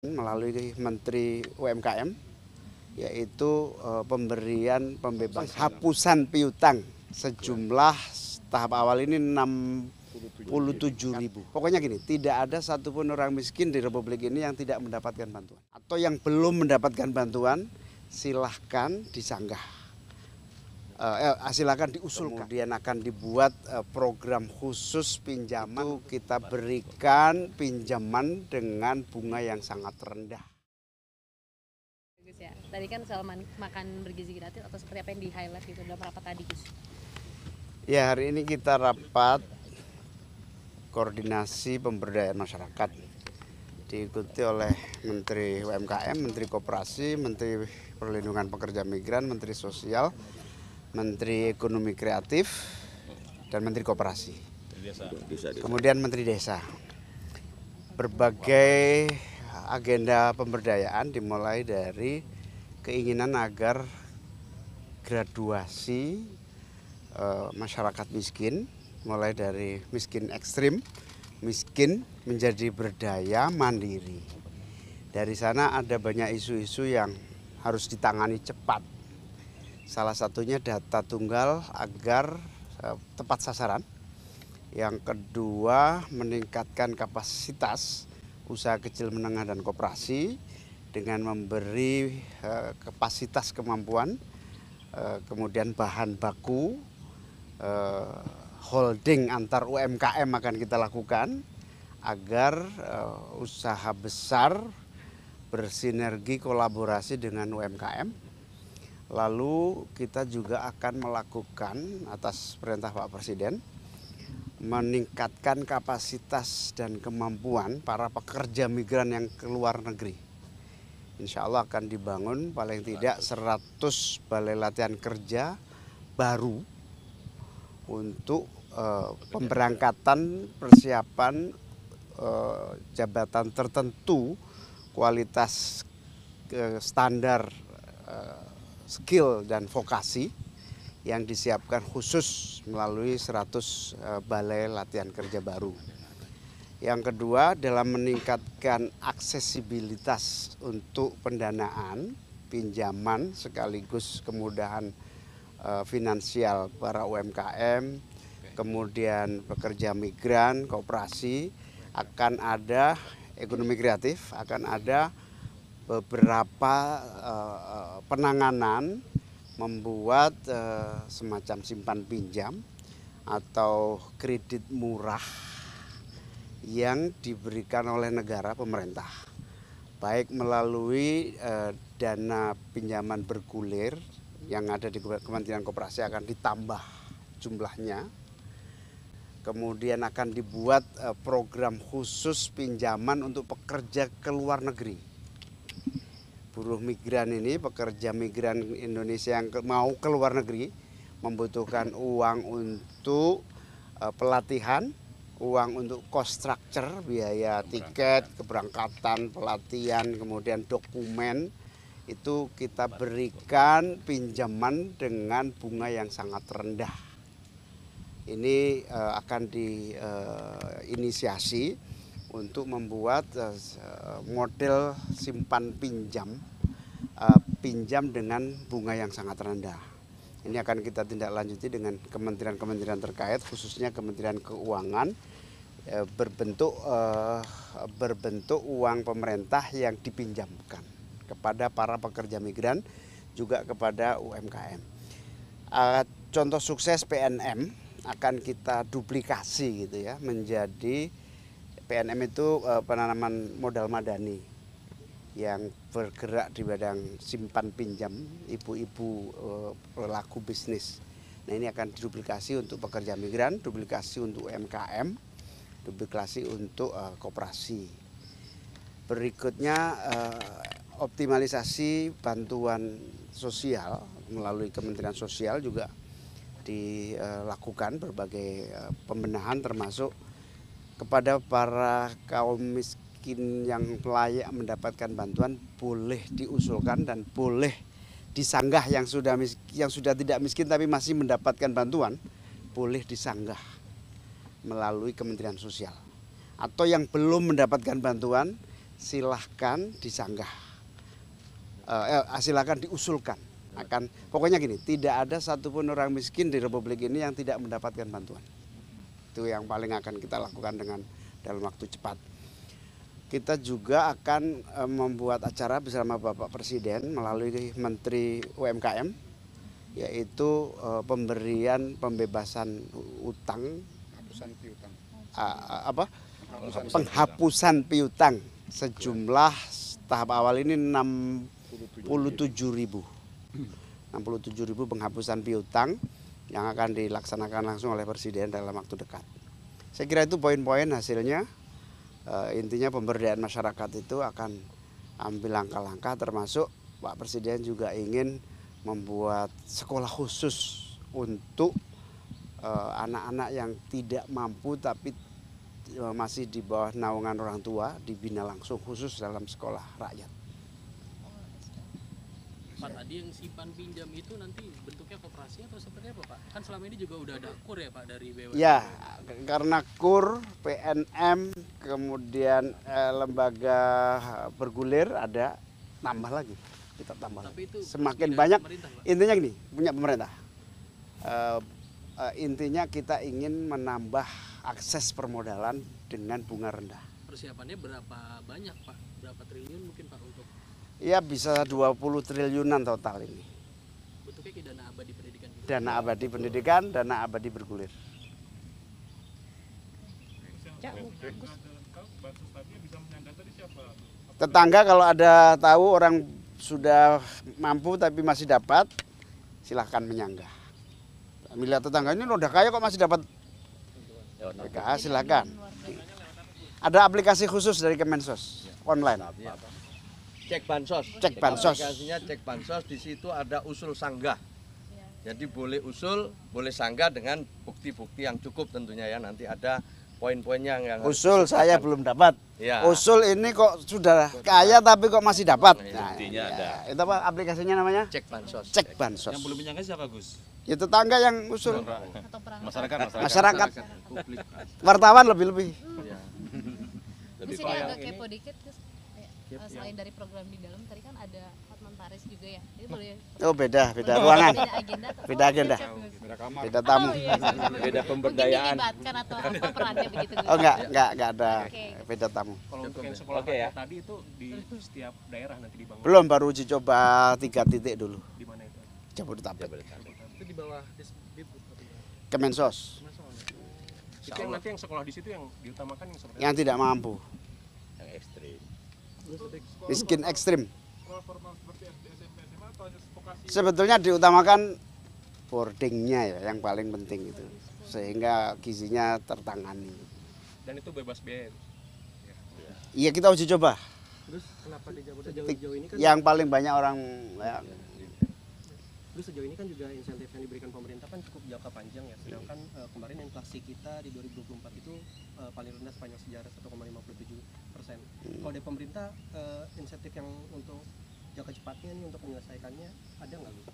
melalui Menteri UMKM, yaitu pemberian pembebasan hapusan piutang sejumlah tahap awal ini 67.000. Pokoknya gini, tidak ada satupun orang miskin di Republik ini yang tidak mendapatkan bantuan. Atau yang belum mendapatkan bantuan, silahkan disanggah. Silakan diusulkan. Kemudian akan dibuat program khusus pinjaman. Itu kita berikan pinjaman dengan bunga yang sangat rendah. Gus ya, tadi kan soal makan bergizi gratis atau seperti apa yang di highlight gitu dalam rapat tadi, Gus? Ya, hari ini kita rapat koordinasi pemberdayaan masyarakat, diikuti oleh Menteri UMKM, Menteri Koperasi, Menteri Perlindungan Pekerja Migran, Menteri Sosial, Menteri Ekonomi Kreatif, dan Menteri Koperasi. Kemudian Menteri Desa. Berbagai agenda pemberdayaan dimulai dari keinginan agar graduasi masyarakat miskin, mulai dari miskin ekstrim, miskin menjadi berdaya mandiri. Dari sana ada banyak isu-isu yang harus ditangani cepat. Salah satunya data tunggal agar tepat sasaran. Yang kedua, meningkatkan kapasitas usaha kecil menengah dan koperasi dengan memberi kapasitas kemampuan, kemudian bahan baku, holding antar UMKM akan kita lakukan agar usaha besar bersinergi kolaborasi dengan UMKM. Lalu kita juga akan melakukan atas perintah Pak Presiden meningkatkan kapasitas dan kemampuan para pekerja migran yang ke luar negeri. Insya Allah akan dibangun paling tidak 100 balai latihan kerja baru untuk pemberangkatan persiapan jabatan tertentu kualitas standar skill dan vokasi yang disiapkan khusus melalui 100 balai latihan kerja baru. Yang kedua, dalam meningkatkan aksesibilitas untuk pendanaan, pinjaman sekaligus kemudahan finansial para UMKM, kemudian pekerja migran, koperasi, akan ada ekonomi kreatif, akan ada beberapa penanganan membuat semacam simpan pinjam atau kredit murah yang diberikan oleh negara pemerintah, baik melalui dana pinjaman bergulir yang ada di Kementerian Koperasi akan ditambah jumlahnya. Kemudian akan dibuat program khusus pinjaman untuk pekerja ke luar negeri. Buruh migran ini, pekerja migran Indonesia yang mau ke luar negeri membutuhkan uang untuk pelatihan, uang untuk cost structure, biaya tiket, keberangkatan, pelatihan, kemudian dokumen. Itu kita berikan pinjaman dengan bunga yang sangat rendah. Ini akan diinisiasi untuk membuat model simpan pinjam, pinjam dengan bunga yang sangat rendah. Ini akan kita tindak lanjuti dengan kementerian-kementerian terkait, khususnya Kementerian Keuangan, berbentuk uang pemerintah yang dipinjamkan kepada para pekerja migran, juga kepada UMKM. Contoh sukses PNM akan kita duplikasi gitu ya, menjadi PNM itu penanaman modal madani yang bergerak di bidang simpan pinjam ibu-ibu pelaku bisnis. Nah, ini akan diduplikasi untuk pekerja migran, duplikasi untuk UMKM, duplikasi untuk koperasi. Berikutnya optimalisasi bantuan sosial melalui Kementerian Sosial juga dilakukan berbagai pembenahan, termasuk kepada para kaum miskin yang layak mendapatkan bantuan boleh diusulkan dan boleh disanggah, yang sudah tidak miskin tapi masih mendapatkan bantuan boleh disanggah melalui Kementerian Sosial. Atau yang belum mendapatkan bantuan silahkan disanggah, silahkan diusulkan. Pokoknya gini, tidak ada satupun orang miskin di Republik ini yang tidak mendapatkan bantuan. Itu yang paling akan kita lakukan dalam waktu cepat. Kita juga akan membuat acara bersama Bapak Presiden melalui Menteri UMKM, yaitu pembebasan utang, penghapusan piutang sejumlah tahap awal ini 67.000 penghapusan piutang yang akan dilaksanakan langsung oleh Presiden dalam waktu dekat. Saya kira itu poin-poin hasilnya. Intinya pemberdayaan masyarakat itu akan ambil langkah-langkah, termasuk Pak Presiden juga ingin membuat sekolah khusus untuk anak-anak yang tidak mampu tapi masih di bawah naungan orang tua, dibina langsung khusus dalam sekolah rakyat. Pak, tadi yang simpan pinjam itu nanti bentuknya koperasi atau seperti apa Pak? Kan selama ini juga udah ada KUR ya Pak dari BUMN? Ya, karena KUR, PNM, kemudian lembaga bergulir ada, tambah lagi, kita tambah. Tapi itu semakin banyak, intinya gini, punya pemerintah. Intinya kita ingin menambah akses permodalan dengan bunga rendah. Persiapannya berapa banyak Pak? Berapa triliun mungkin Pak untuk? Ya bisa 20 triliunan total ini. Bentuknya kayak dana abadi pendidikan gitu? Dana abadi pendidikan, dana abadi bergulir. Tetangga kalau ada tahu orang sudah mampu tapi masih dapat, silahkan menyanggah. Melihat tetangga ini udah kaya kok masih dapat, mereka silahkan. Ada aplikasi khusus dari Kemensos online. Cek bansos. Cek bansos. Aplikasinya cek bansos, di situ ada usul sanggah. Jadi boleh usul, boleh sanggah dengan bukti-bukti yang cukup tentunya ya. Nanti ada poin-poinnya yang usul saya belum dapat. Ya. Usul ini kok sudah kaya tapi kok masih dapat. Nah, buktinya ada. Itu apa aplikasinya namanya? Cek bansos. Cek bansos. Yang belum menyangka siapa Gus? Ya tetangga yang usul. Atau perangkat Masyarakat. Wartawan lebih-lebih. Ya. di sini agak kepo dikit Gus. Selain dari program di dalam tadi kan ada Hotman Paris juga ya. Jadi boleh Oh beda ruangan. beda agenda atau Beda agenda. Beda tamu. Beda pemberdayaan. Mungkin dilibatkan atau apa perannya begitu Gus. Oh enggak ada. Oke. Beda tamu. Kalau untuk yang sekolah Oke, ya. tadi itu di setiap daerah nanti dibangun. Belum, baru uji coba 3 titik dulu. Di mana itu? Jabodetabek. itu di bawah Disdikbud atau gimana? Kemensos Itu yang nanti yang sekolah di situ yang diutamakan yang seperti yang tidak mampu. Yang ekstrim. Miskin ekstrim. Sebetulnya diutamakan boardingnya ya yang paling penting itu. Sehingga gizinya tertangani. dan itu bebas biaya. Iya kita uji coba. Terus kenapa di Jabodetabek ini kan? Yang paling banyak orang ya, Terus sejauh ini kan juga insentif yang diberikan pemerintah kan cukup jangka panjang ya. Sedangkan kemarin inflasi kita di 2024 itu paling rendah sepanjang sejarah 1,57%. Kalau dari pemerintah insentif yang untuk jangka cepatnya nih untuk menyelesaikannya ada nggak Gus?